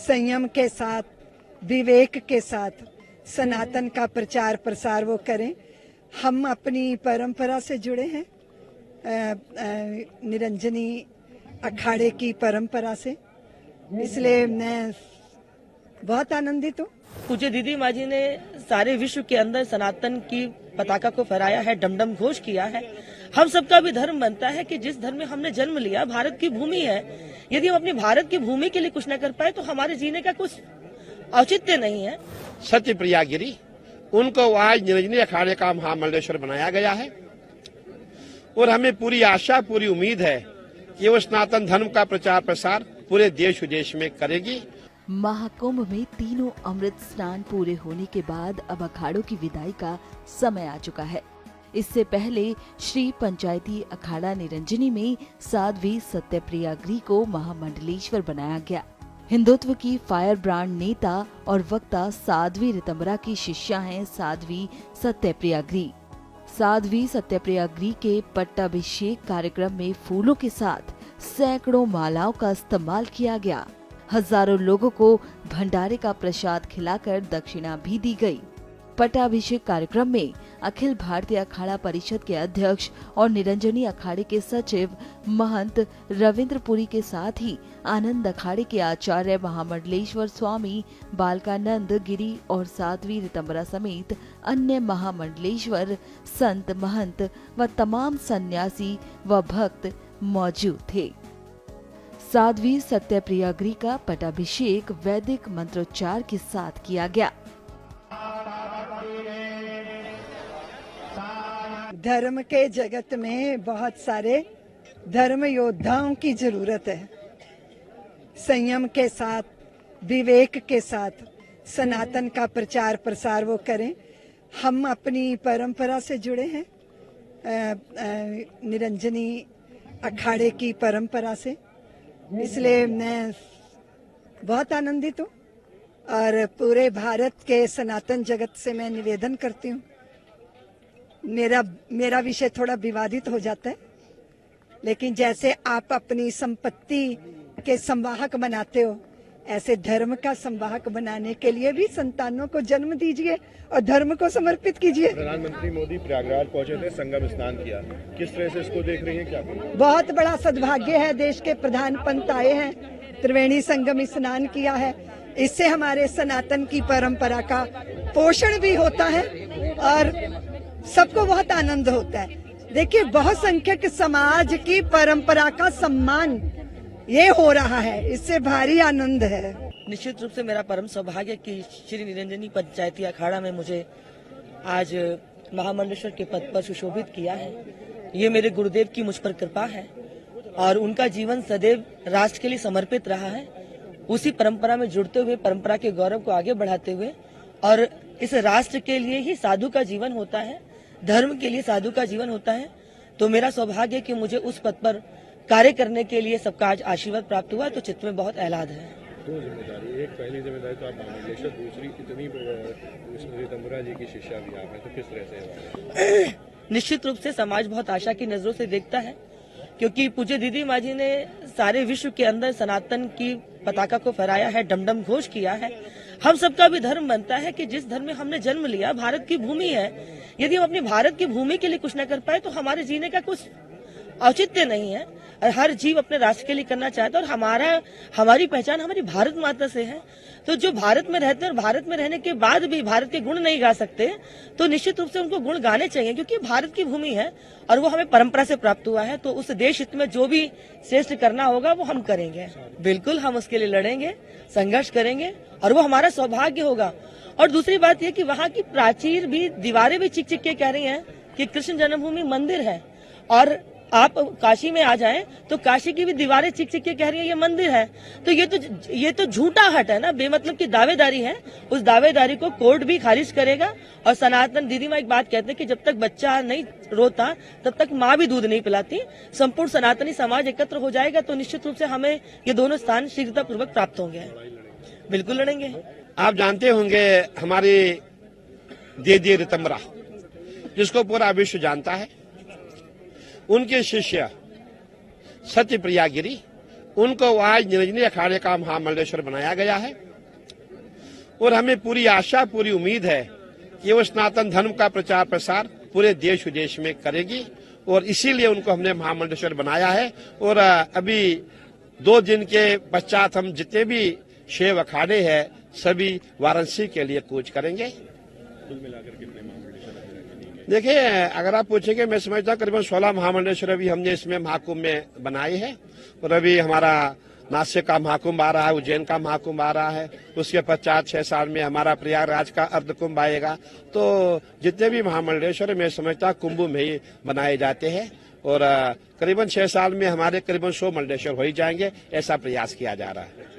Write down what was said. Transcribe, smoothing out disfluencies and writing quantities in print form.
संयम के साथ, विवेक के साथ सनातन का प्रचार प्रसार वो करें। हम अपनी परंपरा से जुड़े हैं, निरंजनी अखाड़े की परंपरा से, इसलिए मैं बहुत आनंदित हूँ। पूज्य दीदी माँ जी ने सारे विश्व के अंदर सनातन की पताका को फहराया है, डमडम घोष किया है। हम सबका भी धर्म बनता है कि जिस धर्म में हमने जन्म लिया, भारत की भूमि है, यदि हम अपनी भारत की भूमि के लिए कुछ न कर पाए तो हमारे जीने का कुछ औचित्य नहीं है। सत्यप्रिया गिरी, उनको आज निरंजनी अखाड़े का महामंडलेश्वर बनाया गया है और हमें पूरी आशा, पूरी उम्मीद है कि वो सनातन धर्म का प्रचार प्रसार पूरे देश विदेश में करेगी। महाकुंभ में तीनों अमृत स्नान पूरे होने के बाद अब अखाड़ों की विदाई का समय आ चुका है। इससे पहले श्री पंचायती अखाड़ा निरंजनी में साध्वी सत्यप्रिया गिरी को महामंडलेश्वर बनाया गया। हिंदुत्व की फायर ब्रांड नेता और वक्ता साध्वी ऋतंबरा की शिष्या हैं साध्वी सत्यप्रिया गिरी। साध्वी सत्यप्रिया गिरी के पट्टाभिषेक कार्यक्रम में फूलों के साथ सैकड़ों मालाओं का इस्तेमाल किया गया। हजारों लोगों को भंडारे का प्रसाद खिलाकर दक्षिणा भी दी गई। पट्टाभिषेक कार्यक्रम में अखिल भारतीय अखाड़ा परिषद के अध्यक्ष और निरंजनी अखाड़े के सचिव महंत रविंद्रपुरी के साथ ही आनंद अखाड़े के आचार्य महामंडलेश्वर स्वामी बालकानंद गिरी और साध्वी ऋतंबरा समेत अन्य महामंडलेश्वर संत, महंत व तमाम सन्यासी व भक्त मौजूद थे। साध्वी सत्यप्रिया गिरी का पट्टाभिषेक वैदिक मंत्रोच्चार के साथ किया गया। धर्म के जगत में बहुत सारे धर्म योद्धाओं की जरूरत है। संयम के साथ, विवेक के साथ सनातन का प्रचार प्रसार वो करें। हम अपनी परंपरा से जुड़े हैं, निरंजनी अखाड़े की परंपरा से, इसलिए मैं बहुत आनंदित हूँ और पूरे भारत के सनातन जगत से मैं निवेदन करती हूँ। मेरा विषय थोड़ा विवादित हो जाता है, लेकिन जैसे आप अपनी संपत्ति के संवाहक बनाते हो, ऐसे धर्म का संवाहक बनाने के लिए भी संतानों को जन्म दीजिए और धर्म को समर्पित कीजिए। प्रधानमंत्री मोदी प्रयागराज पहुंचे थे, संगम स्नान किया, किस तरह से इसको देख रही हैं, क्या करें? बहुत बड़ा सद्भाग्य है, देश के प्रधान पंत आए हैं, त्रिवेणी संगम स्नान किया है। इससे हमारे सनातन की परंपरा का पोषण भी होता है और सबको बहुत आनंद होता है। देखिए, बहुसंख्यक समाज की परंपरा का सम्मान ये हो रहा है, इससे भारी आनंद है। निश्चित रूप से मेरा परम सौभाग्य कि श्री निरंजनी पंचायती अखाड़ा में मुझे आज महामंडलेश्वर के पद पर सुशोभित किया है। ये मेरे गुरुदेव की मुझ पर कृपा है और उनका जीवन सदैव राष्ट्र के लिए समर्पित रहा है। उसी परंपरा में जुड़ते हुए, परंपरा के गौरव को आगे बढ़ाते हुए, और इस राष्ट्र के लिए ही साधु का जीवन होता है, धर्म के लिए साधु का जीवन होता है। तो मेरा सौभाग्य है कि मुझे उस पद पर कार्य करने के लिए सबका आज आशीर्वाद प्राप्त हुआ, तो चित्त में बहुत आह्लाद है। दो जिम्मेदारी, एक पहली जिम्मेदारी तो आप महामंडलेश्वर, दूसरी इतनी ऋतंबरा जी की शिष्या भी आप हैं, तो किस तरह से? निश्चित रूप से समाज बहुत आशा की नजरों से देखता है, क्योंकि पूज्य दीदी माँ जी ने सारे विश्व के अंदर सनातन की पताका को फहराया है, डमडम घोष किया है। हम सबका भी धर्म बनता है कि जिस धर्म में हमने जन्म लिया, भारत की भूमि है, यदि हम अपनी भारत की भूमि के लिए कुछ न कर पाए तो हमारे जीने का कुछ औचित्य नहीं है। हर जीव अपने राष्ट्र के लिए करना चाहता है और हमारी पहचान हमारी भारत माता से है। तो जो भारत में रहते हैं और भारत में रहने के बाद भी भारत के गुण नहीं गा सकते, तो निश्चित रूप से उनको गुण गाने चाहिए, क्योंकि भारत की भूमि है और वो हमें परंपरा से प्राप्त हुआ है। तो उस देश हित में जो भी श्रेष्ठ करना होगा वो हम करेंगे। बिल्कुल हम उसके लिए लड़ेंगे, संघर्ष करेंगे और वो हमारा सौभाग्य होगा। और दूसरी बात यह कि वहाँ की प्राचीर भी, दीवारें भी चिक चिक के कह रही हैं कि कृष्ण जन्मभूमि मंदिर है। और आप काशी में आ जाएं तो काशी की भी दीवारें चिक चिक के कह रही है ये मंदिर है। तो ये तो झूठा हट है ना, बेमतलब की दावेदारी है। उस दावेदारी को कोर्ट भी खारिज करेगा। और सनातन दीदी माँ एक बात कहते हैं कि जब तक बच्चा नहीं रोता तब तक माँ भी दूध नहीं पिलाती। संपूर्ण सनातनी समाज एकत्र हो जाएगा तो निश्चित रूप से हमें ये दोनों स्थान शीघ्रतापूर्वक प्राप्त होंगे। बिल्कुल लड़ेंगे। आप जानते होंगे हमारी दीदी ऋतंबरा, जिसको पूरा विश्व जानता है, उनके शिष्य सत्यप्रिया गिरी, उनको आज निरंजनी अखाड़े का महामंडलेश्वर बनाया गया है और हमें पूरी आशा पूरी उम्मीद है कि वो सनातन धर्म का प्रचार प्रसार पूरे देश विदेश में करेगी और इसीलिए उनको हमने महामंडलेश्वर बनाया है। और अभी 2 दिन के पश्चात हम जितने भी शैव अखाड़े हैं सभी वाराणसी के लिए कूच करेंगे। कुल मिलाकर कितने महामंडलेश्वर? देखिए, अगर आप पूछेंगे, मैं समझता हूँ करीबन 16 महामंडलेश्वर अभी हमने इसमें महाकुंभ में बनाए हैं और अभी हमारा नासिक का महाकुंभ आ रहा है, उज्जैन का महाकुंभ आ रहा है, उसके पश्चात 6 साल में हमारा प्रयागराज का अर्धकुंभ आएगा। तो जितने भी महामंडलेश्वर मैं समझता कुंभ में ही बनाए जाते हैं और करीबन 6 साल में हमारे करीबन 100 मंडलेश्वर हो ही जाएंगे, ऐसा प्रयास किया जा रहा है।